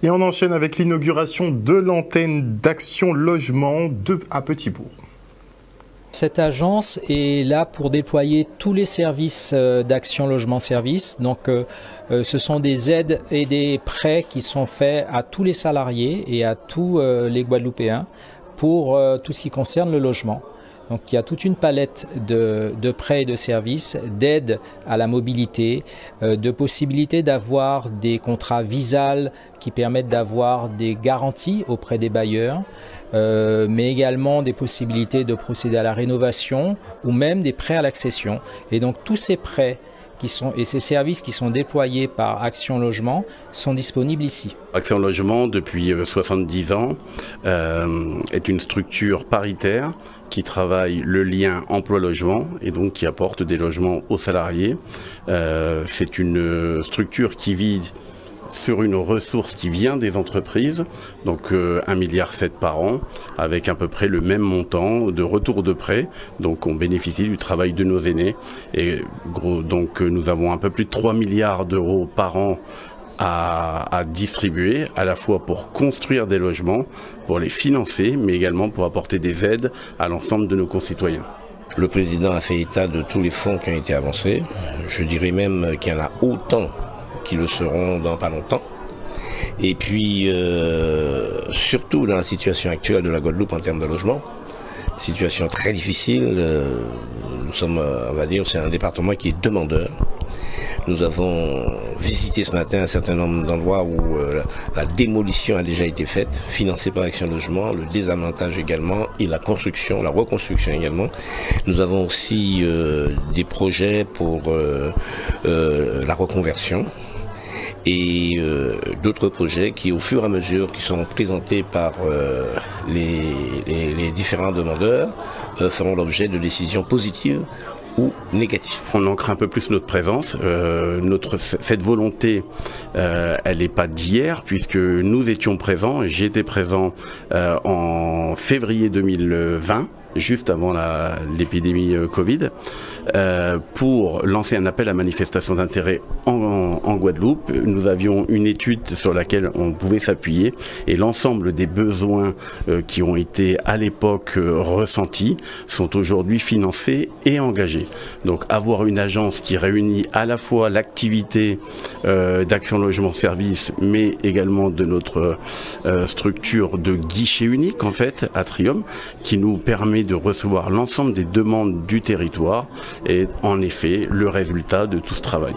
Et on enchaîne avec l'inauguration de l'antenne d'Action Logement à Petit-Bourg. Cette agence est là pour déployer tous les services d'Action Logement Service. Donc, ce sont des aides et des prêts qui sont faits à tous les salariés et à tous les Guadeloupéens pour tout ce qui concerne le logement. Donc, il y a toute une palette de prêts et de services, d'aide à la mobilité, de possibilités d'avoir des contrats Visal qui permettent d'avoir des garanties auprès des bailleurs, mais également des possibilités de procéder à la rénovation ou même des prêts à l'accession. Et donc, tous ces prêts et ces services qui sont déployés par Action Logement sont disponibles ici. Action Logement, depuis 70 ans, est une structure paritaire qui travaille le lien emploi-logement et donc qui apporte des logements aux salariés. C'est une structure qui vise sur une ressource qui vient des entreprises, donc 1,7 milliard par an, avec à peu près le même montant de retour de prêt. Donc on bénéficie du travail de nos aînés. Et donc nous avons un peu plus de 3 milliards d'euros par an à distribuer, à la fois pour construire des logements, pour les financer, mais également pour apporter des aides à l'ensemble de nos concitoyens. Le président a fait état de tous les fonds qui ont été avancés. Je dirais même qu'il y en a autant qui le seront dans pas longtemps. Et puis, surtout dans la situation actuelle de la Guadeloupe en termes de logement, situation très difficile. Nous sommes, on va dire, c'est un département qui est demandeur. Nous avons visité ce matin un certain nombre d'endroits où la démolition a déjà été faite, financée par Action Logement, le désavantage également et la construction, la reconstruction également. Nous avons aussi des projets pour la reconversion et d'autres projets qui, au fur et à mesure, qui seront présentés par les différents demandeurs, feront l'objet de décisions positives ou négatif. On ancre un peu plus notre présence. Cette volonté, elle n'est pas d'hier, puisque nous étions présents, j'étais présent en février 2020, juste avant l'épidémie Covid, pour lancer un appel à manifestation d'intérêt en Guadeloupe. Nous avions une étude sur laquelle on pouvait s'appuyer et l'ensemble des besoins qui ont été à l'époque ressentis sont aujourd'hui financés et engagés. Donc avoir une agence qui réunit à la fois l'activité d'Action Logement Service, mais également de notre structure de guichet unique en fait, Atrium, qui nous permet de recevoir l'ensemble des demandes du territoire est en effet le résultat de tout ce travail.